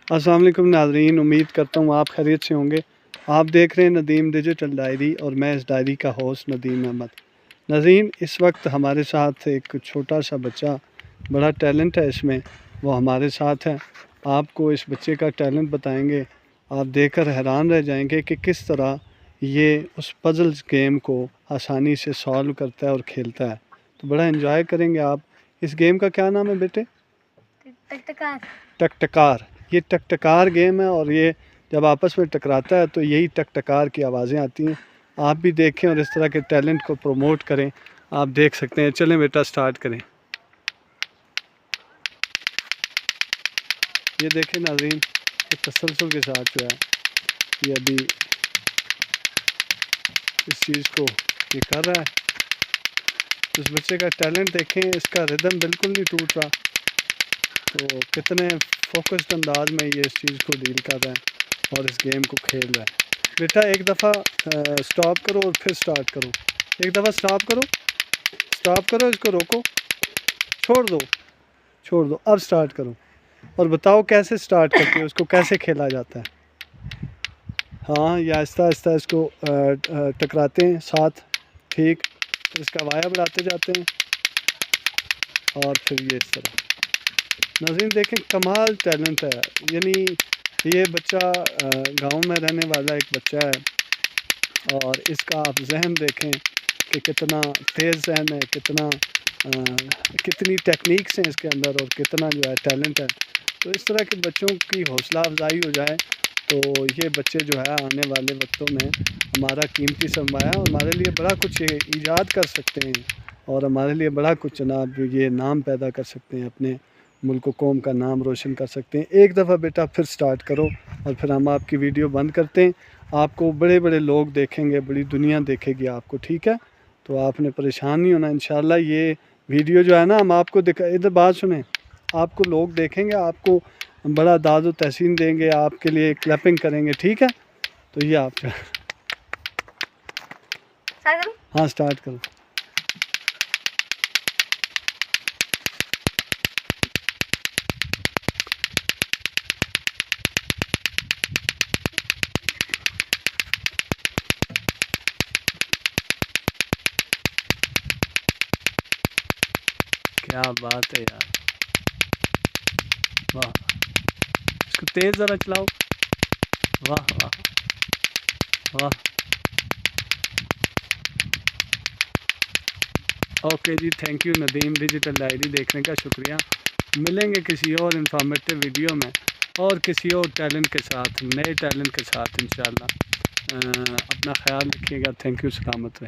अस्सलाम वालेकुम नाज़रीन, उम्मीद करता हूँ आप खैरियत से होंगे। आप देख रहे हैं नदीम डिजिटल डायरी और मैं इस डायरी का होस्ट नदीम अहमद। नाज़रीन, इस वक्त हमारे साथ एक छोटा सा बच्चा, बड़ा टैलेंट है इसमें, वो हमारे साथ है। आपको इस बच्चे का टैलेंट बताएंगे, आप देखकर हैरान रह जाएंगे कि किस तरह ये उस पज़ल्स गेम को आसानी से सॉल्व करता है और खेलता है। तो बड़ा एंजॉय करेंगे आप। इस गेम का क्या नाम है बेटे? टकटकार। टकटकार। ये टकटकार गेम है और ये जब आपस में टकराता है तो यही टकटकार की आवाज़ें आती हैं। आप भी देखें और इस तरह के टैलेंट को प्रमोट करें। आप देख सकते हैं। चलें बेटा, स्टार्ट करें। ये देखें नाज़रीन, ये तसलसल के साथ जो है ये अभी इस चीज़ को ये कर रहा है। इस बच्चे का टैलेंट देखें, इसका रिदम बिल्कुल नहीं टूट रहा। तो कितने फोकस्ड अंदाज में ये इस चीज़ को डील कर रहा है और इस गेम को खेल रहा है। बेटा एक दफ़ा स्टॉप करो और फिर स्टार्ट करो। एक दफ़ा स्टॉप करो, इसको रोको, छोड़ दो, अब स्टार्ट करो और बताओ कैसे स्टार्ट करके उसको कैसे खेला जाता है। हाँ, ये आहिस्ता आहिस्ता इसको टकराते हैं साथ, ठीक, इसका वाया बढ़ाते जाते हैं और फिर ये इस तरह। नाज़रीन देखें, कमाल टैलेंट है। यानी ये बच्चा गांव में रहने वाला एक बच्चा है और इसका आप जहन देखें कि कितना तेज़ जहन है, कितनी टेक्निक्स हैं इसके अंदर और कितना जो है टैलेंट है। तो इस तरह के बच्चों की हौसला अफजाई हो जाए तो ये बच्चे जो है आने वाले वक्तों में हमारा कीमती सरमाया और हमारे लिए बड़ा कुछ ईजाद कर सकते हैं और हमारे लिए बड़ा कुछ जनाब ये नाम पैदा कर सकते हैं, अपने मुल्क कौम का नाम रोशन कर सकते हैं। एक दफ़ा बेटा फिर स्टार्ट करो और फिर हम आपकी वीडियो बंद करते हैं। आपको बड़े बड़े लोग देखेंगे, बड़ी दुनिया देखेगी आपको, ठीक है? तो आपने परेशान नहीं होना। इंशाल्लाह ये वीडियो जो है ना हम आपको दिखा, इधर बात सुने, आपको लोग देखेंगे, आपको बड़ा दाद तहसीन देंगे, आपके लिए क्लैपिंग करेंगे, ठीक है? तो ये आप हाँ स्टार्ट करो। क्या बात है यार, वाह, इसको तेज़ ज़रा चलाओ, वाह वाह वाह। ओके जी, thank you Nadeem digital diary देखने का शुक्रिया। मिलेंगे किसी और इंफॉर्मेटिव वीडियो में और किसी और टैलेंट के साथ, नए टैलेंट के साथ इंशाल्लाह। अपना ख्याल रखिएगा। थैंक यू, सलामत रहें।